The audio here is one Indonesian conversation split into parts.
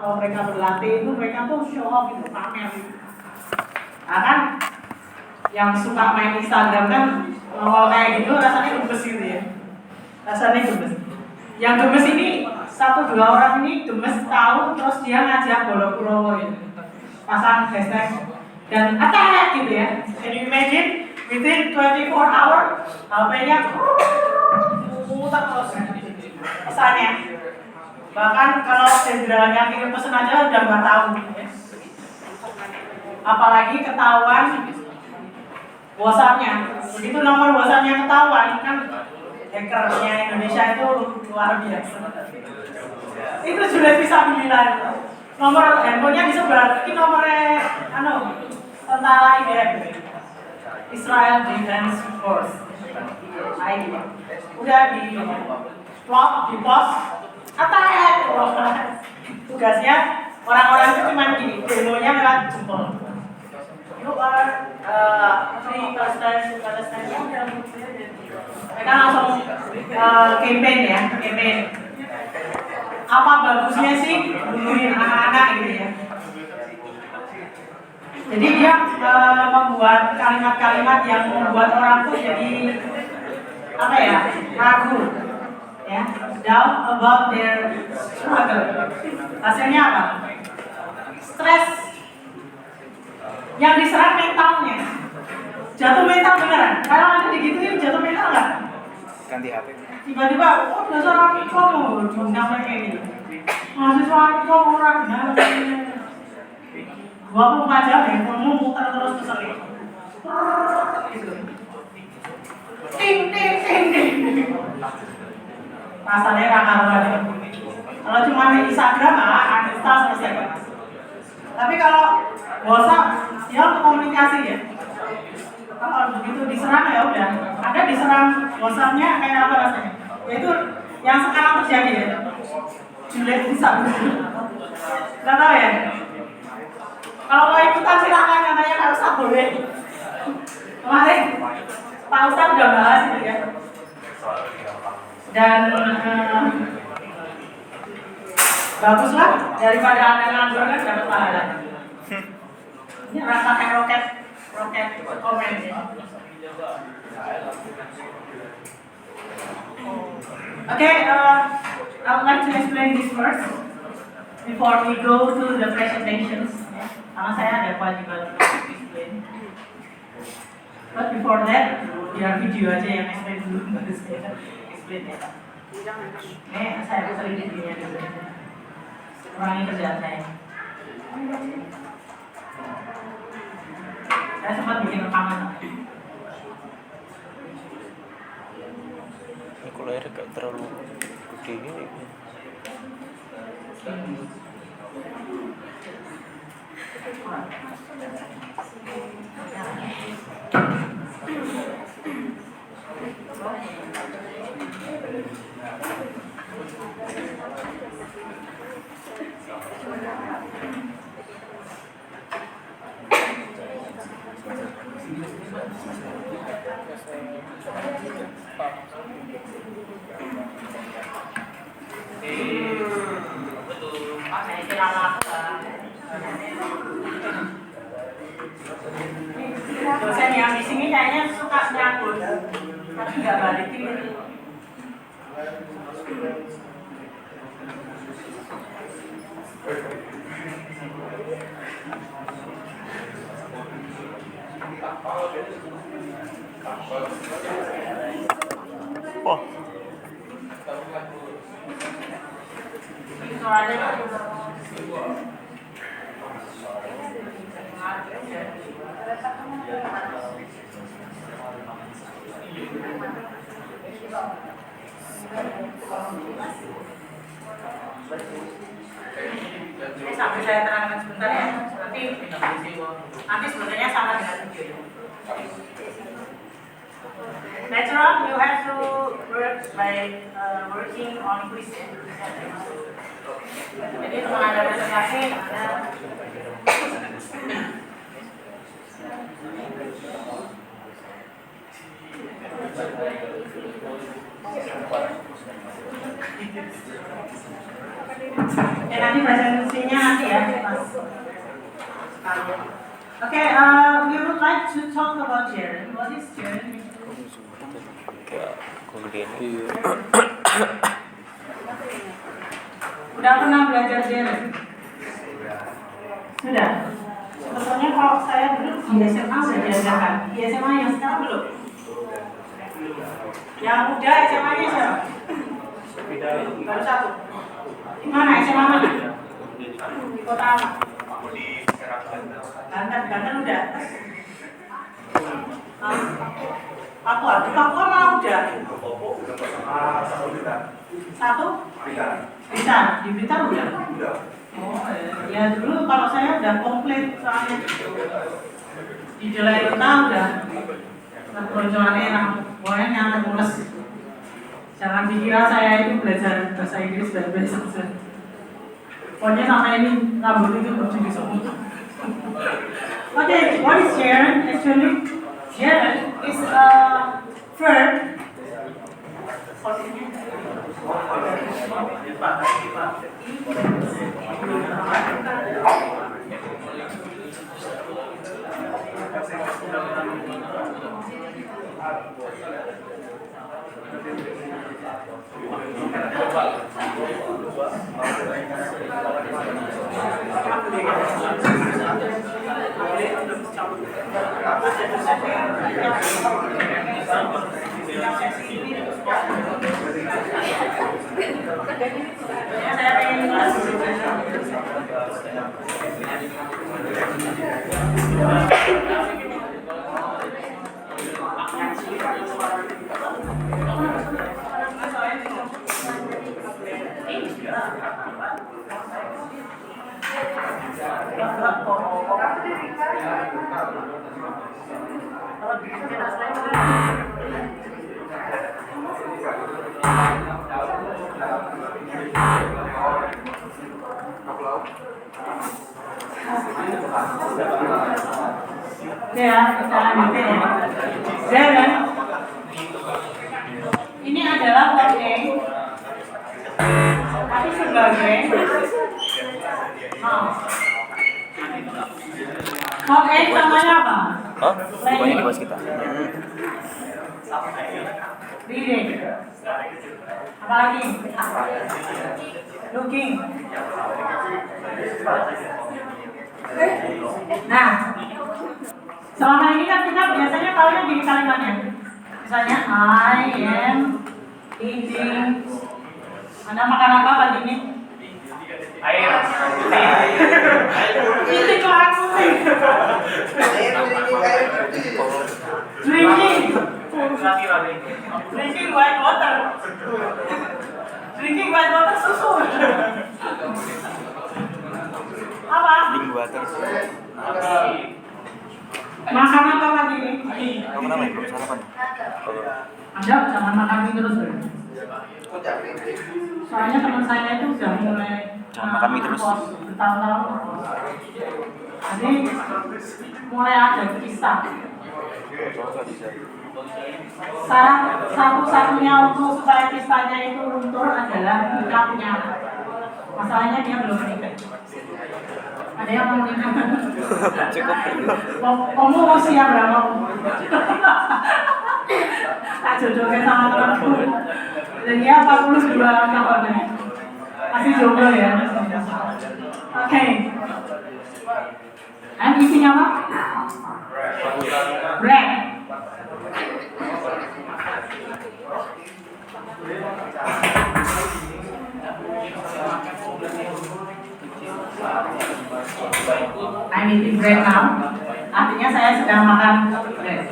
Kalau mereka berlatih itu mereka tuh show off gitu, pamer gitu. Nah kan yang suka main Instagram kan kalau kayak gitu rasanya gemes gitu ya. Rasanya gemes. Yang gemes ini 1-2 orang ini gemes tahu terus dia ngajak Bolo-Kurowo gitu. Pasang hashtag dan attack gitu ya. Can you imagine within 24 hour HP-nya muter terus pesannya. Bahkan kalau jenderalnya kirim pesan aja udah nggak tahu gitu ya. Apalagi ketahuan WhatsApp-nya. Begitu nomor WhatsApp-nya ketahuan kan hackernya Indonesia itu luar biasa. Itu sudah bisa bilang nomor handphonenya disebar. Ini nomornya tentara IDF, Israel Defense Force. Udah di plot, di post, attack. Tugasnya orang-orang itu cuma gini, demonya lewat jempol. You are free Palestine. Mereka langsung campaign ya, campaign. Apa bagusnya sih bunuhin anak-anak gitu ya? Jadi dia membuat kalimat-kalimat yang membuat orang tuh jadi apa ya, ragu, ya, doubt about their struggle. Hasilnya apa? Stres. Yang diserang mentalnya. Jatuh mental beneran. Kalau ada digituin jatuh mental nggak? Ganti HP. Tiba-tiba, oh dasar kamu diundang kayak gini. Mahasiswa kamu orang benar. 24 jam handphonemu muter terus keselip. Ting ting ting ting. Rasanya raka-raka. Kalau cuma di Instagram uninstall selesai. Tapi kalau WhatsApp dia untuk komunikasi ya. Kalau begitu diserang ya udah. Ada diserang WhatsApp-nya kayak apa rasanya? Yaitu yang sekarang terjadi ya. Juliet bisa. Gak tahu ya. Kalau mau ikutan silakan, katanya Pak Ustadz boleh. Kemarin Pak Ustadz udah bahas itu ya. Dan baguslah daripada anda nganggur kan dapat pahala. Ini rasa kayak roket komen ya. Okay, I would like to explain this first before we go to the presentations. Karena saya ada kewajiban untuk explain. But before that, biar video aja yang explain dulu, baru saya explain ya. Ini saya sering videonya dulu. Kurangi kerjaan saya. Saya sempat bikin rekaman. Ini kalau air gak terlalu gede ini. Dosen yang di sini kayaknya suka nyangkut, tapi nggak balikin itu. Wah. Sampai saya terangkan sebentar ya, nanti sebenarnya sama dengan video. Later on, you have to work by working on quiz. Jadi kalau ada presentasi, ada Ya nanti presentasinya nanti ya, Mas. Okay, we would like to talk about Jaren. What is Jaren? Kayak kemudian Udah pernah belajar Jaren? Sudah. Sebetulnya kalau saya dulu di SMA sudah diajarkan. Di SMA yang sekarang belum. Yang udah SMA-nya siapa? Baru satu. Di mana SMA mana? Di kota apa? Banten udah. Papua, di Papua mana udah? Satu? Blitar, di Blitar udah. Oh, ya dulu kalau saya udah komplit soalnya di Jelai Kota udah. Keroncongannya enak, pokoknya nyantai mules. Jangan dikira saya itu belajar bahasa Inggris baik-baik saja. Pokoknya sama ini rambut itu berjudi semua. Okay, what is Jaren? Actually, Jaren is a verb. Ya, kita lanjutin ya. Jaren ini adalah voting, tapi sebagai voting namanya apa? Hah? Bukannya di bos kita. Reading. Apalagi? Looking. Nah, selama ini kan kita biasanya tahunya gini kalimatnya. Misalnya I am eating. Anda makan apa pagi ini? Air. Eating lah aku sih. Drinking. Drinking white water. Drinking white water susu. Apa? Link water. Makan apa pagi ini? Kamu kenapa ya? Belum sarapan? Anda jangan makan mie terus ya. Soalnya teman saya itu udah mulai Jangan makan mie terus. bertahun-tahun. Jadi mulai ada kisah. Syarat satu-satunya untuk supaya kisahnya itu luntur adalah kita punya anak. Masalahnya dia belum menikah. Ada yang mau nikah? Cukup. Kamu mau siap berapa? Tak jodohnya sama temanku. Dan dia 42 tahunnya. Masih jomblo ya. Oke. And isinya apa? Bread. I'm eating bread now. Artinya saya sedang makan bread.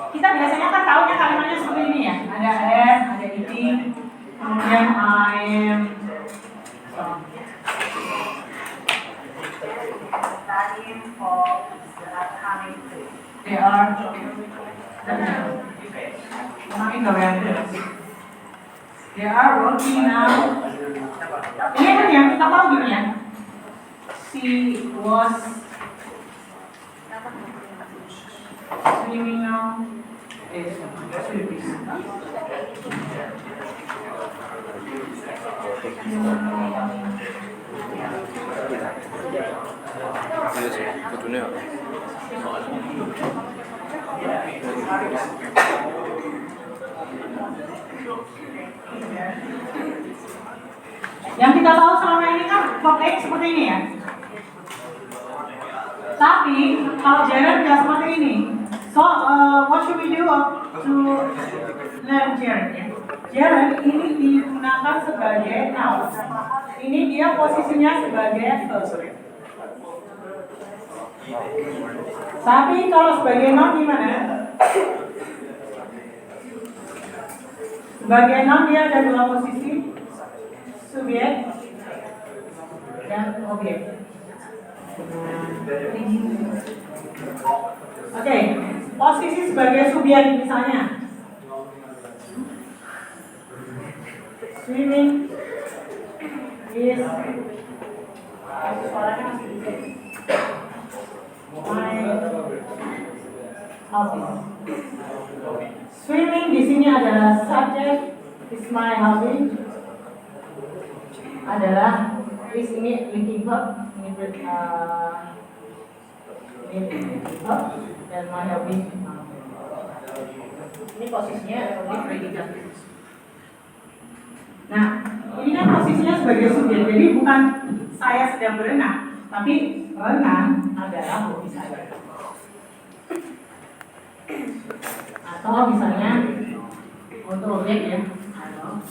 Kita biasanya kan tahunya kalimatnya seperti ini ya. Ada am, ada eating, kemudian I am. Studying for the upcoming day. They are. They are working now. Ini kan yang kita tahu gini ya. She was swimming now. is swimming. Iya sih, kudunya. Yang kita tahu selama ini kan verb X seperti ini ya. Tapi kalau gerund nggak seperti ini. So what should we do to learn gerund? Gerund ini digunakan sebagai noun. Ini dia posisinya sebagai verb. Tapi kalau sebagai noun gimana? Sebagai noun dia ada dua posisi, subjek dan objek. Oke, posisi sebagai subjek misalnya swimming is suaranya masih bisa. My hobby. Swimming di sini adalah subject, is my hobby. Adalah is ini linking verb, ini verb dan my hobby. Ini posisinya adalah predikat. Nah, ini kan posisinya sebagai subjek, jadi bukan saya sedang berenang, tapi renang adalah hobi saya. Atau misalnya untuk objek ya, atau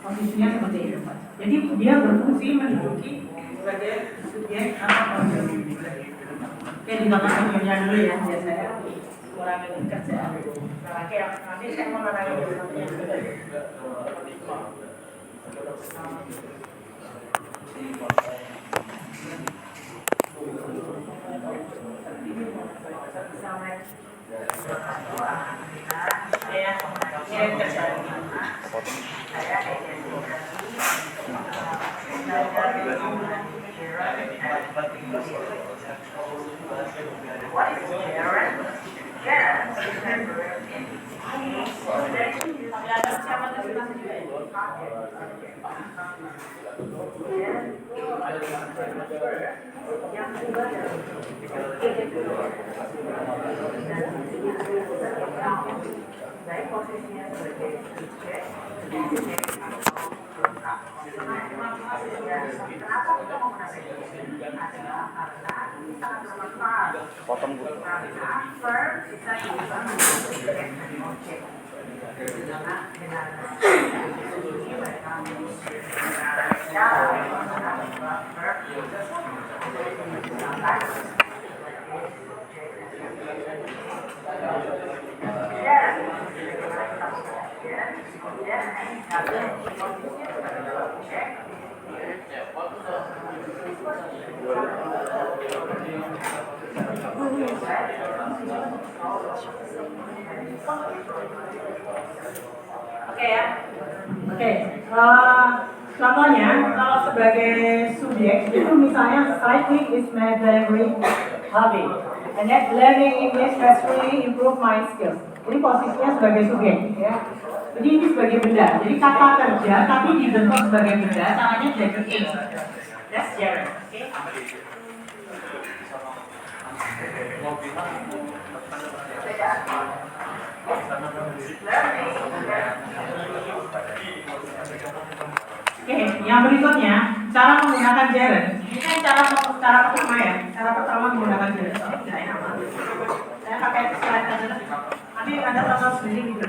posisinya seperti itu. Jadi dia berfungsi menduduki sebagai subjek atau objek. Oke, ditambahkan contohnya dulu ya, biar saya kurangin kerjaan. Oke, nanti saya mau nanya contohnya dulu. Potong bu. Oke ya. Oke. Contohnya kalau sebagai subjek itu misalnya cycling is my favorite hobby, and that learning English has really improved my skills. Ini posisinya sebagai subjek ya. Jadi ini sebagai benda. Jadi kata kerja tapi dibentuk sebagai benda. Caranya jacket A. That's gerund. Okay. Oke, yang berikutnya cara menggunakan gerund. Ini kan cara pertama ya. Cara pertama menggunakan gerund. Tidak enak banget. Saya pakai slide aja. Nanti ada tonton sendiri gitu.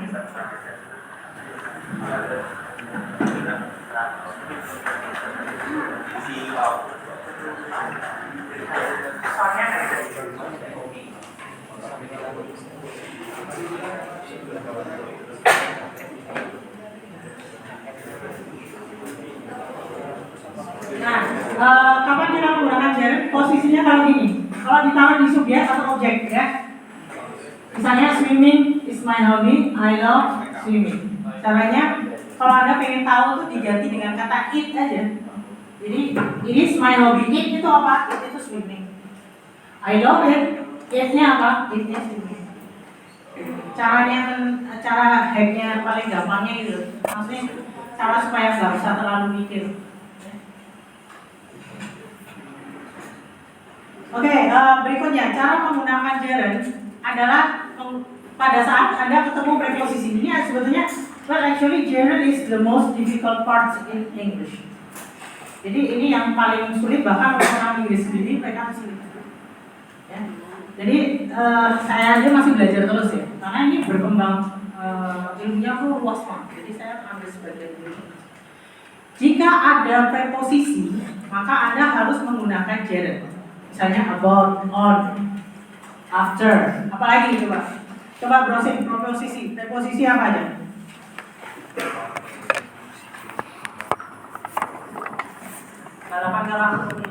Nah, kapan kita menggunakan gerund? Posisinya kalau gini, kalau ditaruh di subjek atau objek ya. Misalnya swimming is my hobby, I love swimming. Caranya kalau Anda pengen tahu tuh diganti dengan kata it aja. Jadi it is my hobby. It itu apa? It itu swimming. I love it. It-nya apa? It-nya swimming. Cara hacknya paling gampangnya gitu. Maksudnya cara supaya nggak usah terlalu mikir. Oke, berikutnya cara menggunakan gerund adalah pada saat Anda ketemu preposisi. Ini sebetulnya, well actually gerund is the most difficult part in English. Jadi ini yang paling sulit, bahkan orang Inggris sendiri mereka sulit. Ya. Jadi saya aja masih belajar terus ya, karena ini berkembang ilmunya tuh luas banget. Jadi saya ambil sebagian dulu. Jika ada preposisi, maka Anda harus menggunakan gerund. Misalnya about, on, after. Apalagi coba? Coba browsing preposisi. Preposisi apa aja? Galapan preposisi.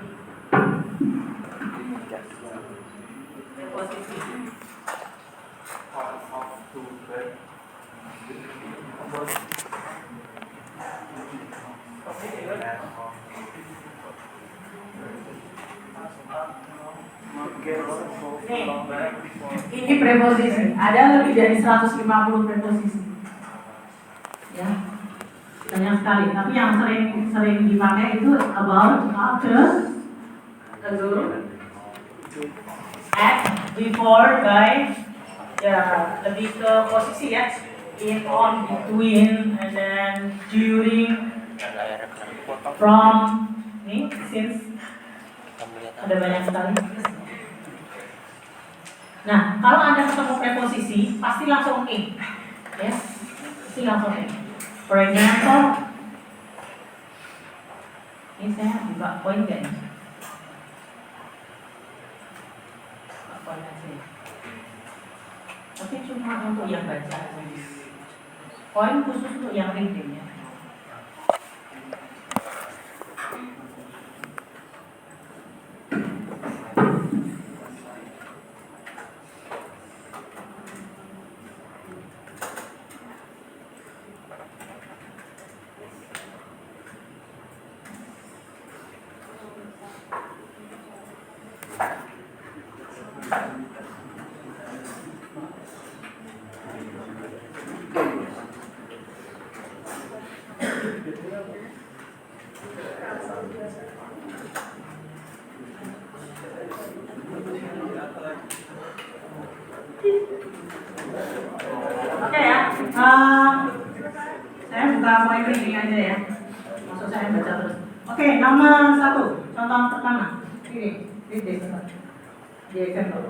Ini preposisi. Ada lebih dari 150 preposisi. Ya. Banyak sekali. Tapi yang sering dipakai itu about, after, ago, at, before, by. Ya, lebih ke posisi ya. In, on, between, and then during, from, nih, since. Ada banyak sekali. Nah, kalau Anda ketemu preposisi, pasti langsung in. Ya, pasti langsung in. For example, ini saya buka poin nggak nih? Buka poin aja. Tapi cuma untuk yang baca. Poin khusus untuk yang reading ya. Oke ya, saya buka poin ini aja ya. Maksud saya baca terus. Oke, nomor 1, contoh pertama. Ini di example.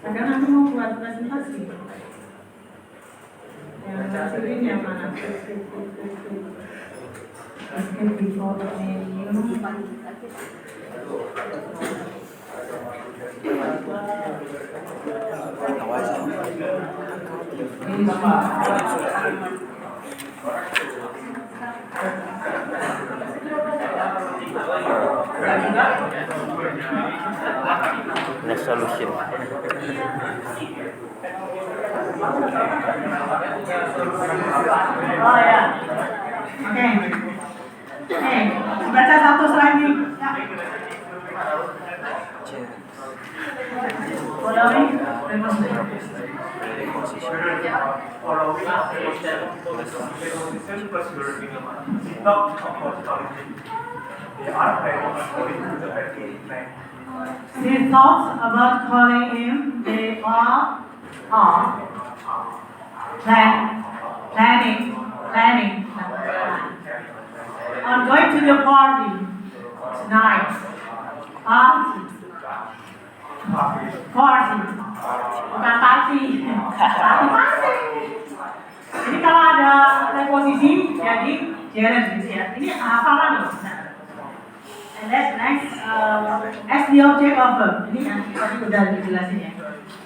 Kadang aku mau buat presentasi. Yang hasilin yang mana? Escape before the menu. Next solution. Oh ya, oke. Baca satu lagi. Ya. Following His thoughts about calling him, they are planning on going to the party tonight. Party. Bukan party. Party. Jadi kalau ada preposisi jadi gerund gitu ya. Ini hafalan loh. And that's next as the object of verb. Ini yang tadi udah dijelasin ya.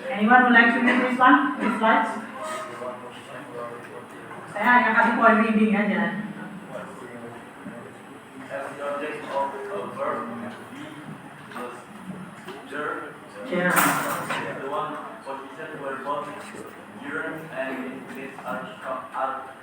Anyone would like to read this one? This slide? Saya hanya kasih poin reading aja. As the object of Germ. The one position where both germ and infinite are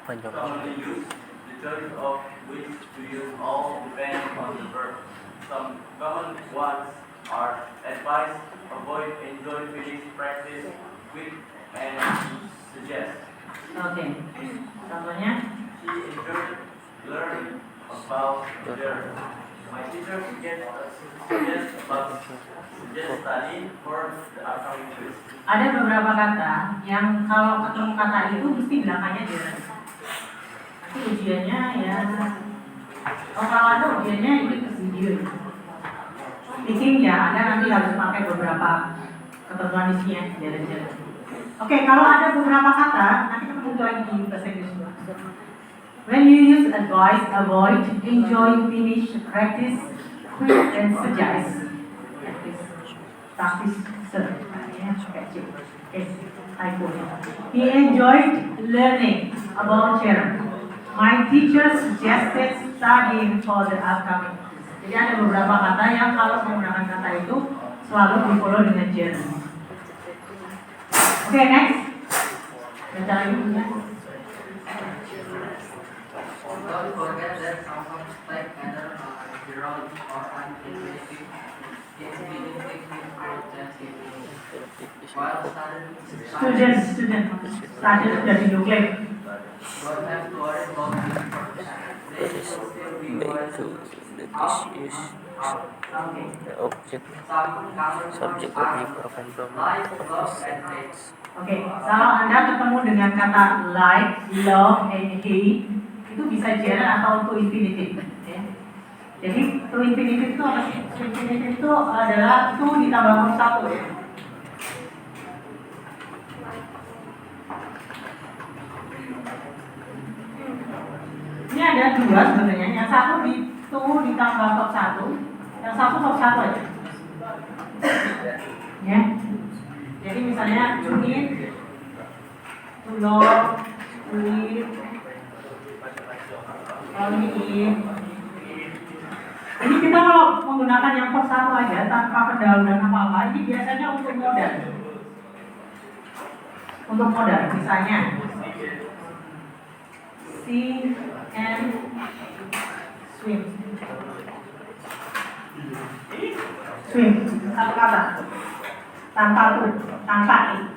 commonly used. The choice of which to use all depends on the verb. Some common ones are advise, avoid, enjoy, finish, practice, quit, and suggest. Oke. Contohnya? She enjoyed learning about germ. My teacher suggest study for the upcoming quiz. Ada beberapa kata yang kalau ketemu kata itu mesti belakangnya gerund. Nanti ujiannya ya, kalau ada ujiannya ini ke video. Speaking ya, Anda nanti harus pakai beberapa ketentuan isinya gerund. Oke, kalau ada beberapa kata, nanti ketemu lagi di bahasa Inggris. When you use advise, avoid, enjoy, finish, practice, quit, and suggest. Practice, sir. He enjoyed learning about germ. My teacher suggested studying for the upcoming quiz. Jadi ada beberapa kata yang kalau menggunakan kata itu selalu di-follow dengan germ. Oke, next. Baca lagi punya. Don't forget that some like either gerund or infinitive, while Student sudah dinuklir. don't have to worry about this purpose. They will still be going to Oke. the object, some common subject, are object, program, like, love, and hate. Oke, kalau Anda ketemu dengan kata like, love, and hate, itu bisa gerund atau to infinitive. Ya. Jadi to infinitive itu apa sih? To infinitive itu adalah to ditambah verb satu ya. Ini ada dua sebenarnya. Yang satu to ditambah verb satu, yang satu verb satu aja. Ya. Jadi misalnya to eat, to love, to live, ini kita kalau menggunakan yang per satu aja tanpa pendahuluan apa-apa, ini biasanya untuk modal. Untuk modal, misalnya see and swim. Swim, satu kata. Tanpa tuh, tanpa i.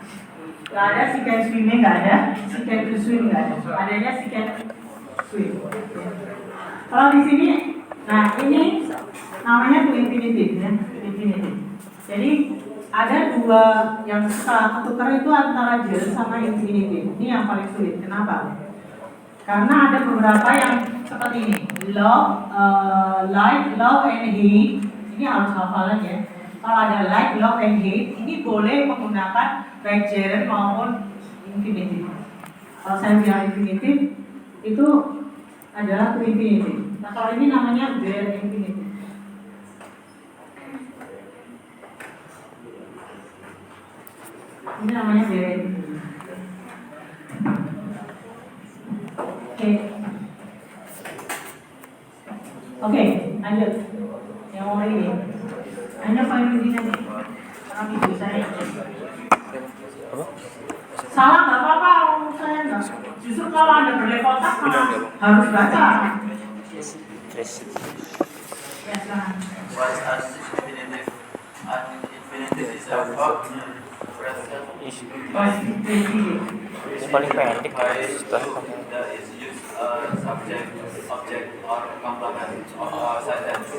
Gak ada si can swimming, gak ada. Si can to swim, gak ada. Adanya si can swim. Kalau di sini, nah ini namanya to infinitive ya, infinitive. Jadi ada dua yang suka ketukar itu antara gerund sama infinitive. Ini yang paling sulit. Kenapa? Karena ada beberapa yang seperti ini, love, like, love and hate. Ini harus hafalan ya. Kalau ada like, love and hate, ini boleh menggunakan baik gerund maupun infinitive. Kalau saya bilang infinitive itu adalah to infinitive. Nah kalau ini namanya bare infinitive. Ini namanya bare infinitive. Oke, lanjut. Yang mau ini, hanya paling begini nanti. Karena itu saya. Salah nggak apa-apa, saya nggak. Justru kalau Anda berlevel tak harus baca. Ya, silahkan. What is infinitive? Infinitive is a verb present Ini paling pendek setelah that is used subject, object, or complement of sentence.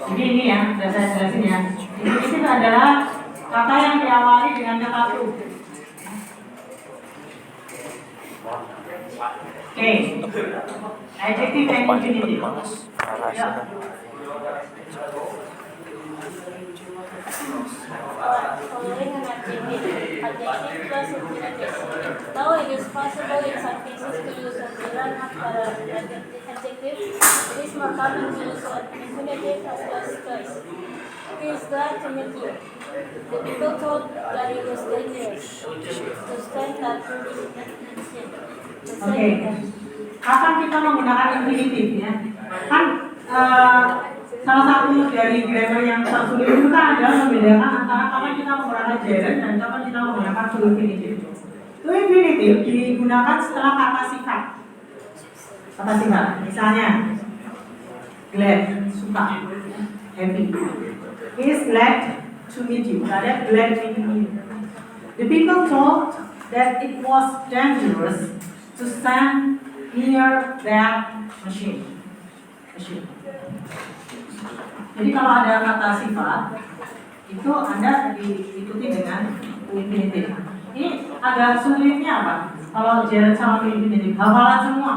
Jadi ini ya, sudah saya jelasin ya. Ini adalah kata yang diawali dengan kata to. Oke. Adjective and infinitive. Ya. Following an adjective plus infinitive. Though it is possible in some cases to use a gerund after an adjective, it is more common to use an infinitive as last choice. He is glad to meet you. The people thought that it was dangerous to stand that Oke. Kapan kita menggunakan infinitive ya? Kan salah satu dari grammar yang tersulit itu kan adalah membedakan antara kapan kita menggunakan gerund dan kapan kita menggunakan to infinitive. To infinitive digunakan setelah kata sifat. Kata sifat, misalnya glad, suka, happy. He is glad to meet you. Ada glad meeting you. The people thought that it was dangerous to stand near that machine. Jadi kalau ada kata sifat, itu Anda diikuti dengan infinitive. Ini agak sulitnya apa? Kalau gerund sama infinitive, hafalan semua.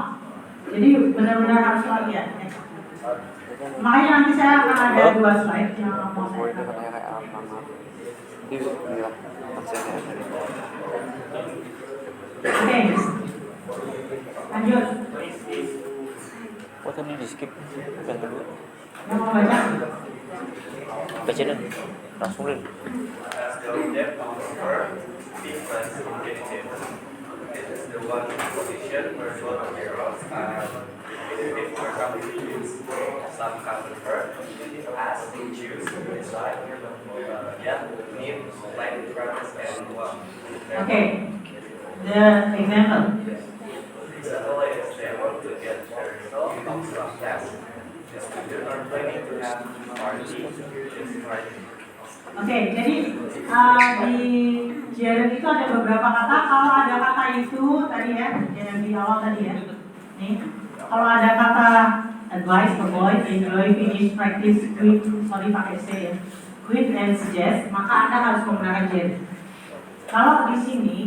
Jadi benar-benar harus latihan. Makanya nanti saya akan ada 2 slide yang mau saya Oke, lanjut. Oh tadi di skip yang kedua. Yang mau baca? Baca dan langsung deh. So depth of verb difference infinitive. This is the one position where both arrows are infinitive verb substitutes some common verb as in choose, decide, need, like, purpose, and want. Okay, the example. Example is they want to get the result of some test. The students are planning to have party. Oke, jadi di gerund itu ada beberapa kata. Kalau ada kata itu tadi ya, yang di awal tadi ya. Nih, kalau ada kata advice, avoid, enjoy, finish, practice, quit, sorry pakai C ya, quit and suggest, maka Anda harus menggunakan gerund. Kalau di sini,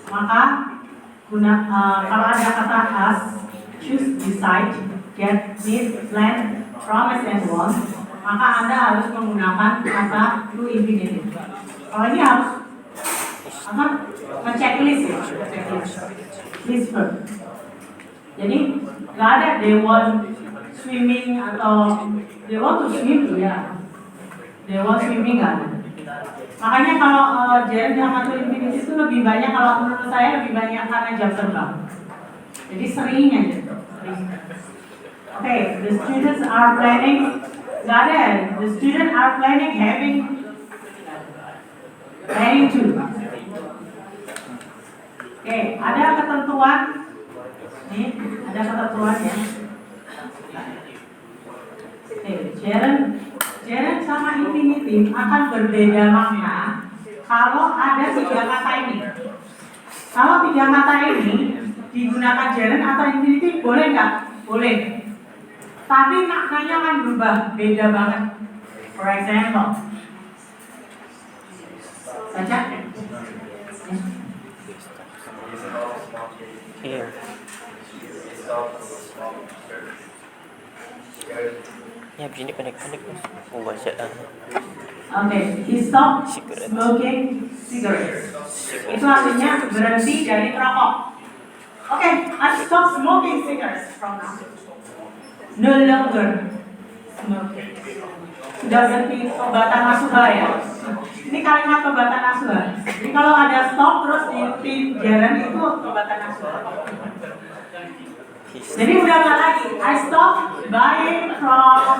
maka kalau ada kata ask, choose, decide, get, need, plan, promise, and want, maka Anda harus menggunakan kata to infinitive. Kalau ini harus checklist ya, list verb. Jadi nggak ada they want swimming atau they want to swim ya, they want swimming nggak ada. Makanya kalau gerund sama to infinitive itu lebih banyak, kalau menurut saya lebih banyak karena jam terbang. Jadi sering aja. Okay, the students are planning. Nggak ada. The students are planning to. Oke, ada ketentuan. Nih, ada ketentuan ya. Oke, gerund sama infinitive akan berbeda makna kalau ada 3 kata ini. Kalau 3 kata ini digunakan gerund atau infinitive boleh nggak? Boleh. Tapi maknanya akan berubah, beda banget. For example, baca. Iya. Ya begini pendek-pendek mas. Mau baca. Oke, he stopped smoking cigarettes. Itu artinya berhenti dari merokok. Oke, I stop smoking cigarettes from now. No longer smoking. Sudah berhenti pembatan asuha ya. Ini kalimat pembatan asuha. Jadi kalau ada stop terus di gerund itu pembatan asuha. Jadi udah nggak lagi. I stop buying from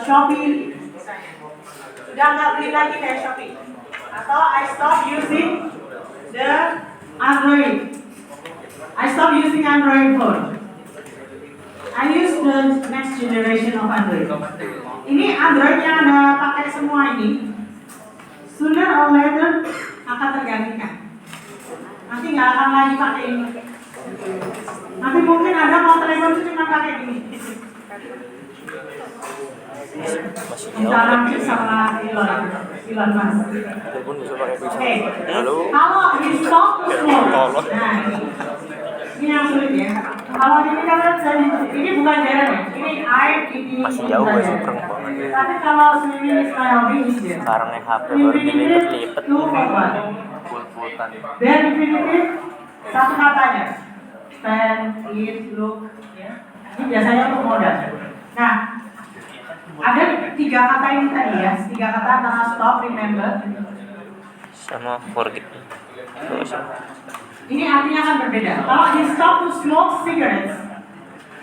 Shopee. Sudah nggak beli lagi dari Shopee. Atau I stop using the Android. I stop using Android phone. I use the next generation of Android. Ini Android yang Anda pakai semua ini, sooner or later akan tergantikan. Nanti nggak akan lagi pakai ini. Nanti mungkin Anda mau telepon itu cuma pakai ini. Salam sama Elon Musk. Oke, kalau di stop semua. Nah, ini yang sulit ya. Kalau ini kan ini bukan gerund ya. Ini ini masih jauh masih perempuan. Tapi kalau swimming is my hobby is gerund. Sekarang yang HP baru dilipet-lipet. Full-fullan. Dan infinitive satu katanya. Stand, eat, look. Ya. Ini biasanya untuk modal. Nah, ada 3 kata ini tadi ya. 3 kata antara stop, remember, Sama forget. ini artinya akan berbeda. Kalau di stop to smoke cigarettes,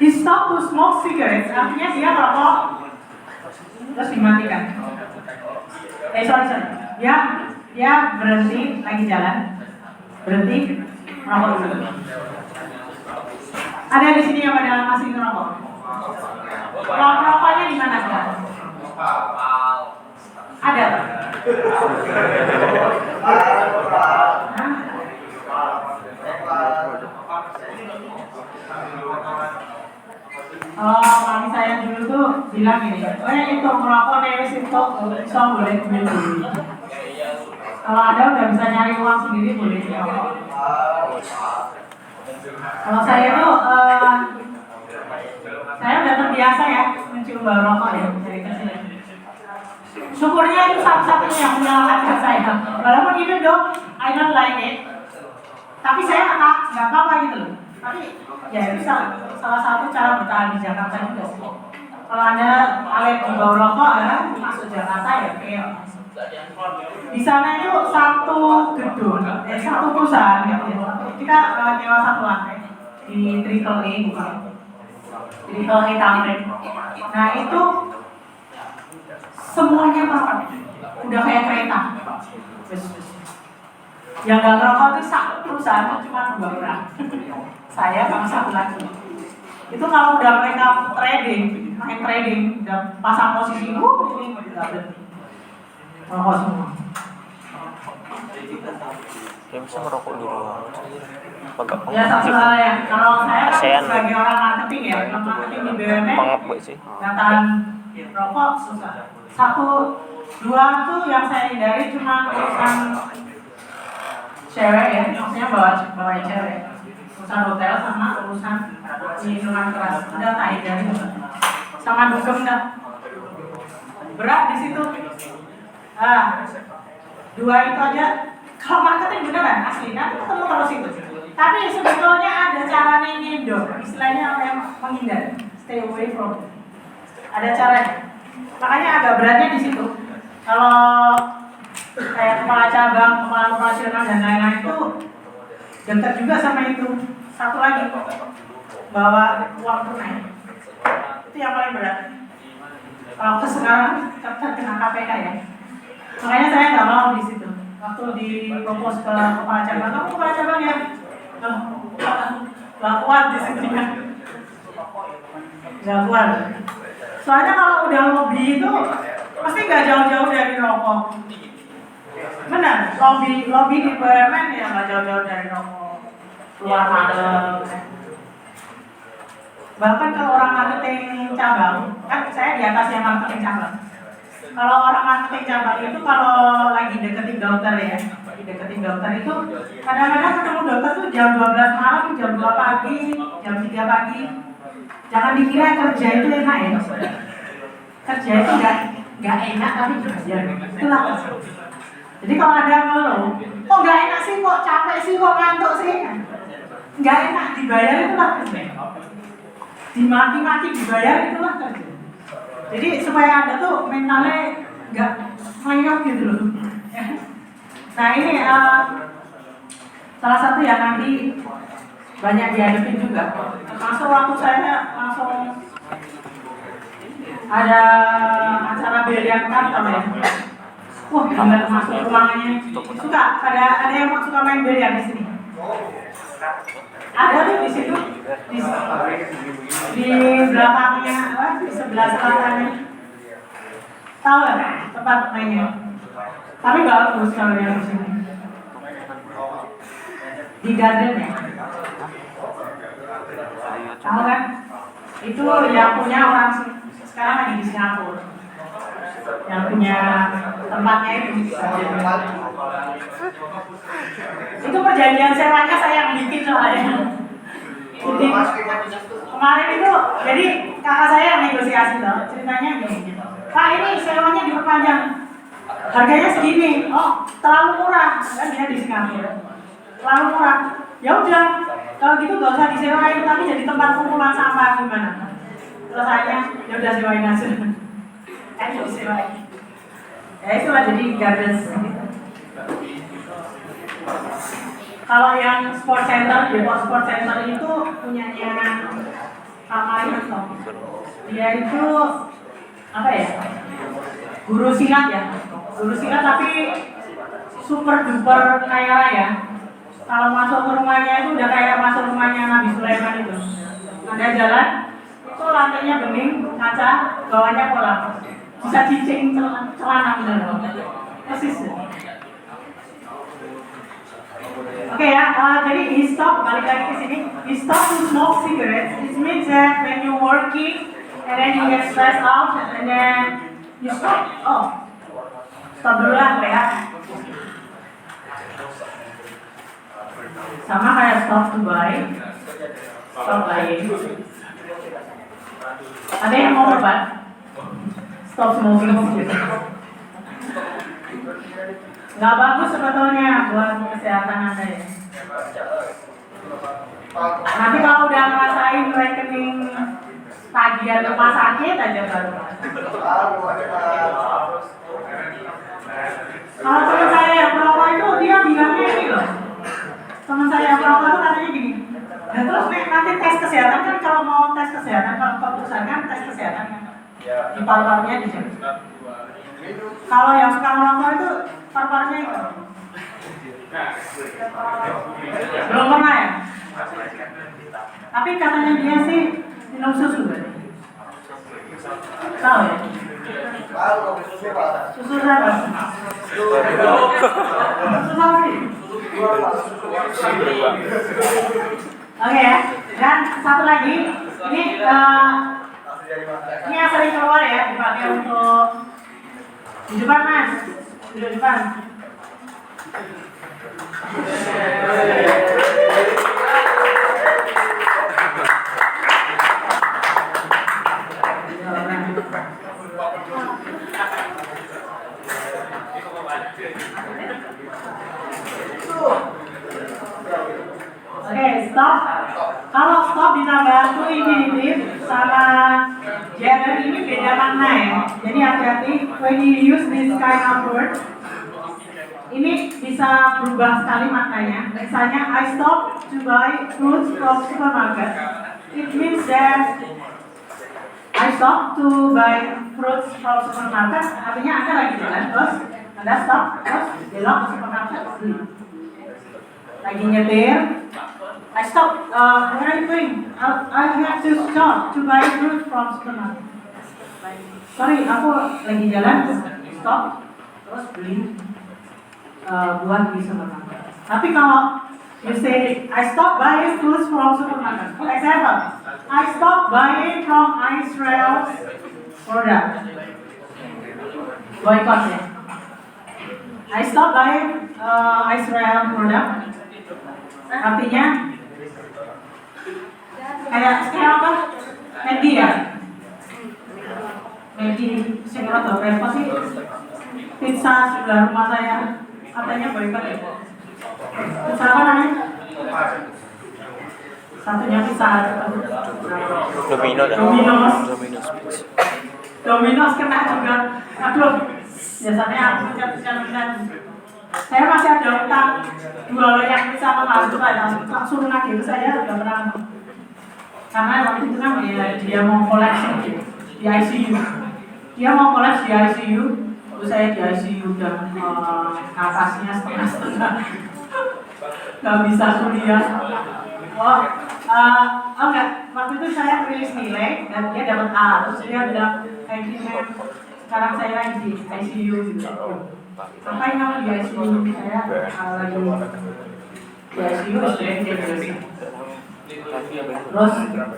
He stopped to smoke cigarettes, artinya dia merokok terus dimatikan. Sorry. Dia berhenti lagi jalan, berhenti merokok dulu. Ada di sini yang pada masih ngerokok? Rokoknya di mana sekarang? Ada. Oh, mami saya dulu tuh bilang gini, itu merokok newis itu boleh beli. Kalau ada udah bisa nyari uang sendiri boleh ngerokok. Kalau saya tuh, saya udah terbiasa ya mencium bau rokok ya dari kecil. Syukurnya itu satu-satunya yang menyelamatkan saya. Walaupun even though I don't like it, tapi saya nggak apa-apa gitu loh. Tapi ya itu salah satu cara bertahan di Jakarta juga sih. Kalau ada alergi bau rokok, masuk Jakarta ya kayak di sana itu satu gedung, satu perusahaan gitu ya. Kita nyewa satu lantai di Triple A bukan? Triple A Tamrin. Nah itu semuanya apa? Udah kayak kereta. Yang nggak ngerokok itu satu perusahaan cuma 2 orang. Saya sama satu lagi. Itu kalau udah mereka main trading, udah pasang posisi ini udah berhenti. Merokok semua. Ya bisa merokok di ruangan. Ya satu hal ya, kalau saya ASEAN. sebagai orang marketing ya, marketing di BUMN, Pengap sih. Nataan rokok susah. 1, 2 tuh yang saya hindari cuma urusan cewek ya, maksudnya bawa cewek. Urusan hotel sama urusan minuman keras, udah tak hindari. Sama dugem dah. Berat di situ. 2 itu aja. Kalau marketing beneran asli, nanti ketemu terus itu. Tapi sebetulnya ada caranya ngedor, istilahnya yang menghindar, stay away from. Ada caranya. Makanya agak beratnya di situ. Kalau kayak kepala cabang, kepala operasional dan lain-lain itu dekat juga sama itu. Satu lagi, bawa uang tunai. Itu yang paling berat. Kalau sekarang terkena KPK ya. Makanya saya nggak mau di situ. Waktu dipropos ke kepala cabang, kamu kepala cabang ya? Nggak kuat di situ ya. Nggak kuat. Soalnya kalau udah lobby itu pasti nggak jauh-jauh dari rokok. Benar, lobby di BUMN ya nggak jauh-jauh dari rokok. Keluar malam. Bahkan kalau orang marketing cabang, kan saya di atas yang marketing cabang. Kalau orang marketing cabang itu kalau lagi deketin dokter ya, itu kadang-kadang ketemu dokter tuh jam 12 malam, jam 2 pagi, jam 3 pagi. Jangan dikira kerja itu enak ya. Kerja itu nggak enak tapi kerja. Itulah. Jadi kalau ada yang ngeluh, kok nggak enak sih, kok capek sih, kok ngantuk sih, nggak enak dibayar itulah kerja. Dimaki-maki dibayar itulah kerja. Jadi supaya Anda tuh mentalnya nggak ngeyok gitu loh. Nah ini salah satu yang nanti banyak dihadapin juga. Termasuk waktu saya langsung ada acara biliar kantor ya. Wah, gila masuk ruangannya. Suka ada yang suka main biliar di sini. Ada tuh di situ, di belakangnya, di sebelah selatannya. Tahu nggak tempat mainnya? Tapi bagus kalau yang di sini. Di garden ya. Tahu kan? Itu yang punya orang sekarang lagi di Singapura. Yang punya tempatnya itu. Itu perjanjian sewanya saya yang bikin soalnya. Jadi kemarin itu, jadi kakak saya yang negosiasi loh. Ceritanya gini, Pak ini sewanya diperpanjang, harganya segini. Oh terlalu murah, kan dia di Singapura. Terlalu murah. Ya udah, kalau gitu gak usah disewain, tapi jadi tempat kumpulan sampah gimana? Terus akhirnya, ya udah sewain aja. Ayo disewain. Ya itulah jadi gardens gitu. Kalau yang sport center, Depot Sport Center itu punyanya Pak Marianto. Dia itu apa ya? Guru silat ya. Guru silat tapi super duper kaya raya. Kalau masuk ke rumahnya itu udah kayak masuk rumahnya Nabi Sulaiman itu. Ada jalan, itu lantainya bening, kaca, bawahnya kolam. Bisa cicing celana bener. Persis. Oke ya, jadi he stop, balik lagi ke sini. He stop to smoke cigarettes. It means that when you working and then you get stressed out and then you stop. Oh, stop dulu lah ya. Sama kayak stop to buy, stop buying. Ada yang mau obat? Stop smoking. Nggak bagus sebetulnya buat kesehatan Anda ya. Nanti kalau udah ngerasain rekening tagihan rumah sakit aja baru. Kalau teman saya yang perokok itu dia bilangnya ini loh. Teman saya yang perokok itu katanya gini. Dan terus nanti tes kesehatan kan kalau mau tes kesehatan kalau keputusan kan tes kesehatan kan di paru-parunya dicek. Kalau yang suka merokok itu paru-parunya itu belum pernah ya. Tapi katanya dia sih minum susu kan? Tahu ya? Susu apa? Susu sapi. Oke ya. Dan satu lagi, ini yang sering keluar ya dipakai untuk di depan mas, di depan. Oke, stop. Kalau stop ditambah to infinitive sama genre ini beda makna ya. Jadi hati-hati when you use this kind of word. Ini bisa berubah sekali maknanya. Misalnya I stop to buy fruits from supermarket. It means that I stop to buy fruits from supermarket. Artinya Anda lagi jalan terus Anda stop terus belok ke supermarket beli. Lagi nyetir, I stop. Where are you going? I have to stop to buy fruit from supermarket. Sorry, aku lagi jalan, stop, terus beli buah di supermarket. Tapi kalau you say, I stop buying fruits from supermarket. For example, I stop buying from Israel's product. Boycott ya. I stop buying Israel product. Artinya kayak sekarang apa? Media. Saya tahu berapa sih pizza sebelah rumah saya katanya boycott ya. Pizza apa namanya? Satunya pizza Domino's kena juga. Aduh, biasanya aku pencet. Saya masih ada utang 2 loyang pizza kemarin itu langsung nagih ke saya udah pernah. Karena waktu itu kan dia mau koleksi di ICU. Dia mau koleksi di ICU, terus saya di ICU dan nafasnya setengah-setengah. Gak bisa kuliah. Enggak, waktu itu saya rilis nilai dan dia dapat A. Terus dia bilang kayak gini, sekarang saya lagi di ICU gitu. Ngapain kamu di ICU? Saya lagi di ICU sudah terus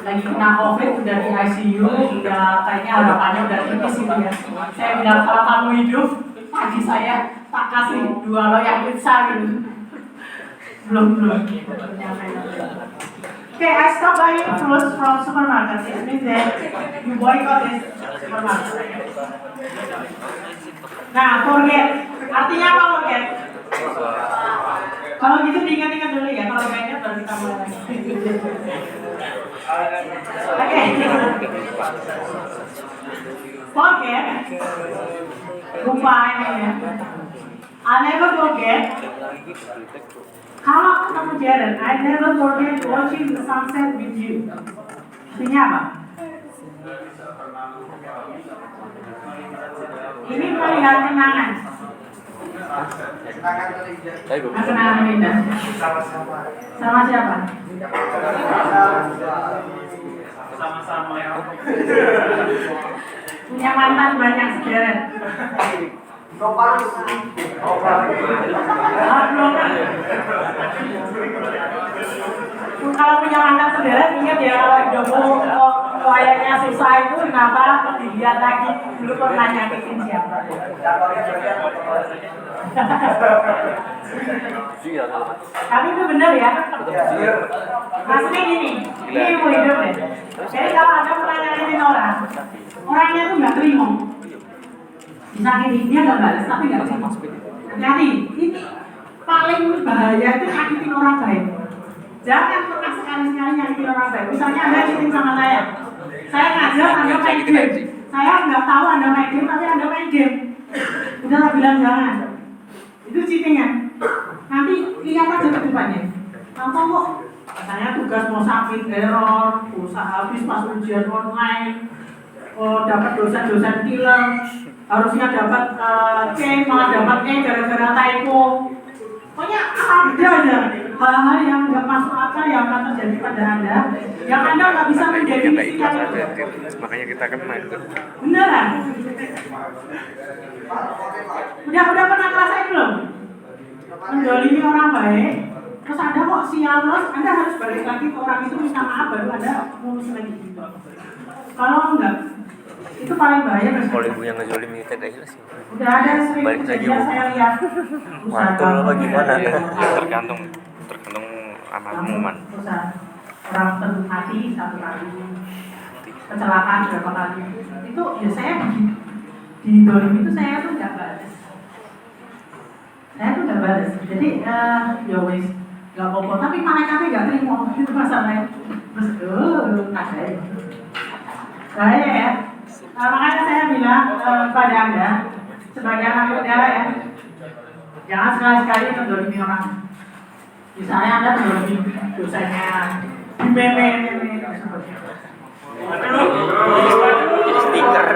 lagi kena COVID, udah di ICU, udah kayaknya harapannya udah tipis gitu ya. Saya bilang kalau kamu hidup, pagi saya tak kasih 2 loyang pizza gitu. Belum. Okay, I stop buying fruits from supermarket. It means that you boycott this supermarket. Nah, forget. Artinya apa forget? Kalau gitu diingat-ingat dulu ya. Kalau kayaknya baru kita mulai lagi. Oke. Forget. Lupa ini ya. I never forget. Kalau ketemu Jaren, I never forget watching the sunset with you. Sini apa? Ini melihat kenangan. Kenangan indah. Sama siapa? Sama-sama ya. Punya mantan banyak sederet. Kalau punya mantan sederet, ingat ya kalau hidupmu kayaknya susah itu kenapa dilihat lagi dulu pernah nyakitin siapa. Tapi itu benar ya. Maksudnya gini, ini ilmu hidup ya. Jadi kalau Anda pernah nyakitin orang, orangnya tuh nggak terima. Disakitin dia nggak balas, tapi nggak terima. Hati, ini paling bahaya itu nyakitin orang baik. Jangan pernah sekali-sekali nyakitin orang baik. Misalnya Anda cheating sama saya ngajar, Anda main game. Saya nggak tahu Anda main game, tapi Anda main game. Udah lah bilang jangan. Itu cheating kan? Nanti lihat aja ke depannya. Tahu kok, misalnya tugas mau submit error, usaha habis pas ujian online, dapat dosen-dosen killer, harusnya dapat C malah dapat E gara-gara typo. Pokoknya ada aja hal-hal yang nggak masuk akal yang akan terjadi pada Anda, yang Anda nggak bisa mendefinisikan itu. Makanya kita kena itu. Beneran? Udah pernah ngerasain belum? Mendolimi orang baik, terus Anda kok sial terus, Anda harus balik lagi ke orang itu minta maaf baru Anda ngurus lagi gitu. Kalau enggak, itu paling bahaya. Kalau ibu yang ngezolimi kita gak jelas sih. Udah ada sering Balik lagi, kejadian Bu. saya lihat. Mantul apa gimana? Iya. Tergantung amalmu man. Orang terhati satu kali, kecelakaan berapa kali. Itu ya saya di dolim itu saya tuh nggak balas. Jadi ya wis nggak apa-apa. Tapi mereka nggak terima itu masalahnya. Terus ada ya. Bahaya ya. Makanya saya bilang pada Anda sebagai anak muda ya, jangan sekali-sekali mendolimi orang. Misalnya Anda mendolimi dosanya di meme. Stiker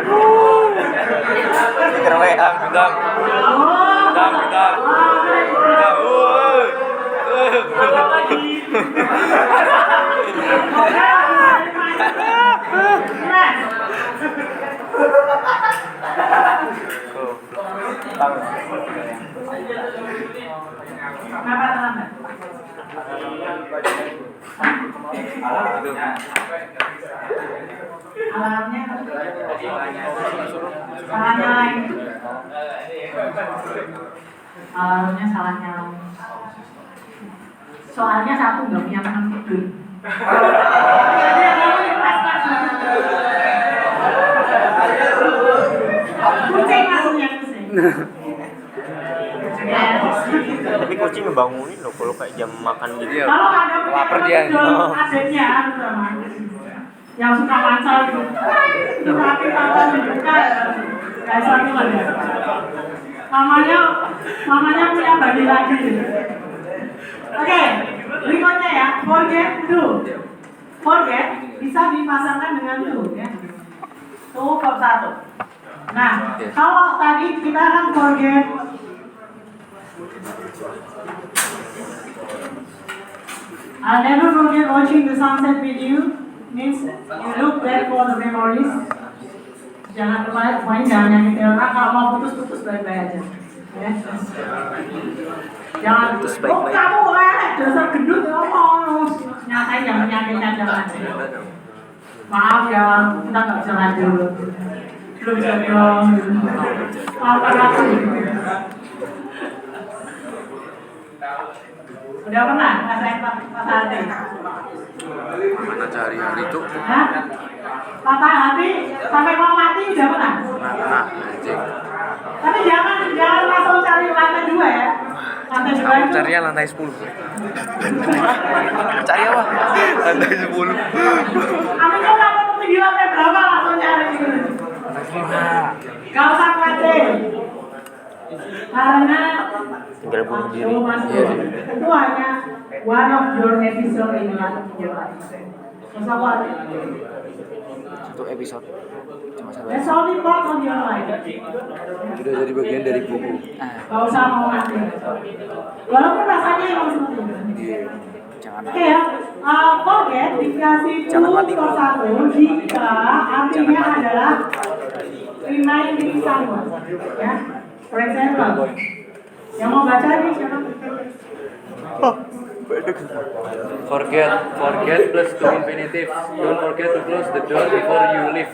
WA bintang. Kenapa terlambat? Alarmnya salah nyalain. Alarmnya salah nyalain. Soalnya satu nggak punya teman tidur. Kucing maksudnya kucing. Tapi kucing ngebangunin loh kalau kayak jam makan gitu. Kalau ada Lapar dia. adanya yang suka mancal gitu. Tapi kalau dibuka kayak satu lah ya. Mamanya punya bayi lagi. Oke, berikutnya ya, forget to. Forget bisa dipasangkan dengan to ya. To verb 1. Nah, kalau tadi kita kan forget I'll never forget watching the sunset with you. Means you look back for the memories. Jangan lupa, pokoknya jangan nyakitin orang. Kalau mau putus baik-baik aja. Ya. Jangan Putus baik-baik. kamu dasar gendut ngomong. Nyatain jangan menyakitkan jangan. Maaf ya, kita nggak bisa lanjut. Belum jodoh. Maafkan aku. Udah pernah ngerasain patah hati? Mana sehari-hari tuh? Hah? Patah hati sampai mau mati udah pernah? Nah, anjing. Tapi jangan langsung cari lantai 2 ya. Lantai 2 itu. Cari yang lantai 10. Cari apa? Lantai 10. Aku tuh dapat tinggi lantai berapa langsung cari gitu. Lantai 5. Gak usah khawatir. Karena Tinggal bunuh diri. itu hanya one of your episode in your life. Masa what? Satu episode. Cuma satu. That's only part of your life. Sudah jadi bagian dari buku. Gak usah mau mati. Walaupun rasanya emang seperti itu. Jangan. Oke ya, forget dikasih Jangan mati, plus satu jika artinya adalah reminding someone, ya. For example, yang mau baca ini siapa? Forget plus to infinitive. Don't forget to close the door before you leave.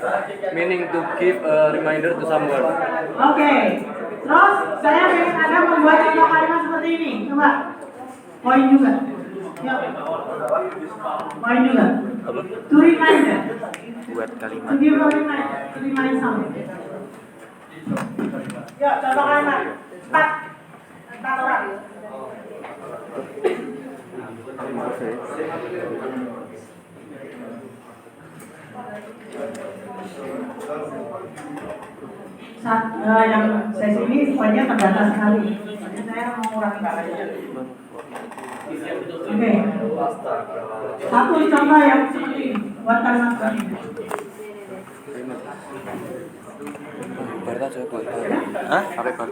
Meaning to give a reminder to someone. Oke, terus saya ingin Anda membuat contoh kalimat seperti ini. Coba, poin juga. Yuk, poin juga. Apa? To reminder. Buat To kalimat. give a reminder. To remind something. Yuk, contoh kalimat. Empat orang. Yang sesi ini semuanya terbatas sekali. Jadi saya mau mengurangi bahannya. Oke. Satu contoh yang seperti ini. Buat kalimat seperti ini. Berta saya buat. Hah? Apa itu?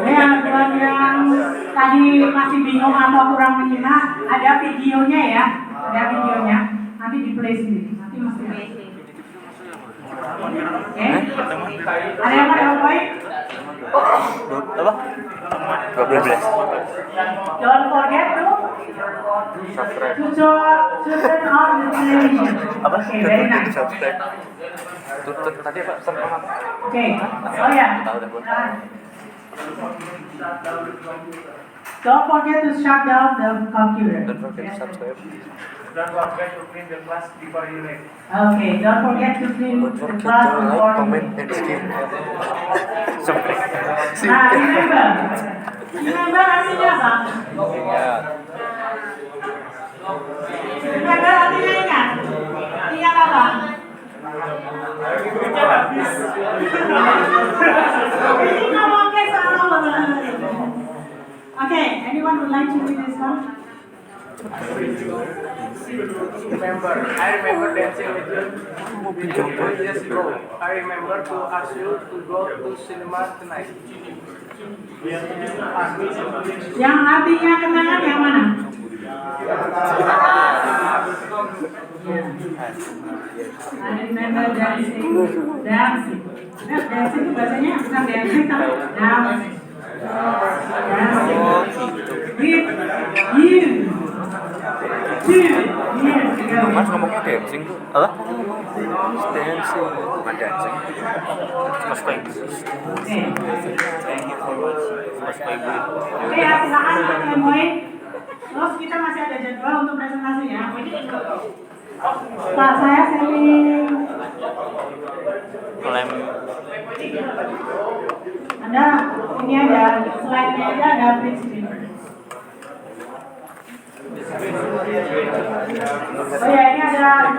Ya, buat yang tadi masih bingung atau kurang menyimak, ada videonya ya. Ada videonya. Nanti di play sendiri. Nanti mesti ada. Oke. Ada yang mau diapain? Apa? 12. Don't forget to Subscribe. turn on the television. Apa? Oke, very nice. Subscribe. Tadi apa? Oke. Oh ya. Don't forget to shut down the computer. Don't forget to subscribe. Don't forget to clean the class before you leave. Okay, don't forget to clean Don't the forget class to like, before. comment, and skip. Sampai. Nah, remember. Remember artinya apa? Ingat. Remember artinya ingat. Ingat apa? Ini ngomongnya salah banget. Okay, anyone would like to read this one? Remember, I remember dancing with you 20 years ago. I remember to ask you to go to cinema tonight. Yang artinya kenangan yang mana? I remember dancing. Dancing. Nah, dancing itu bahasanya bukan dancing tapi dancing. Dancing. With you. 2 years ago. Mas ngomongnya dancing tuh. Apa? Dancing. Bukan dancing. Mas kayak gitu. Oke. Mas kayak gitu. Oke ya, silakan Pak. Terus kita masih ada jadwal untuk presentasi ya. Pak, saya setting. Lem. Anda ini ada slide-nya aja ada print screen. Oh ya, ini ada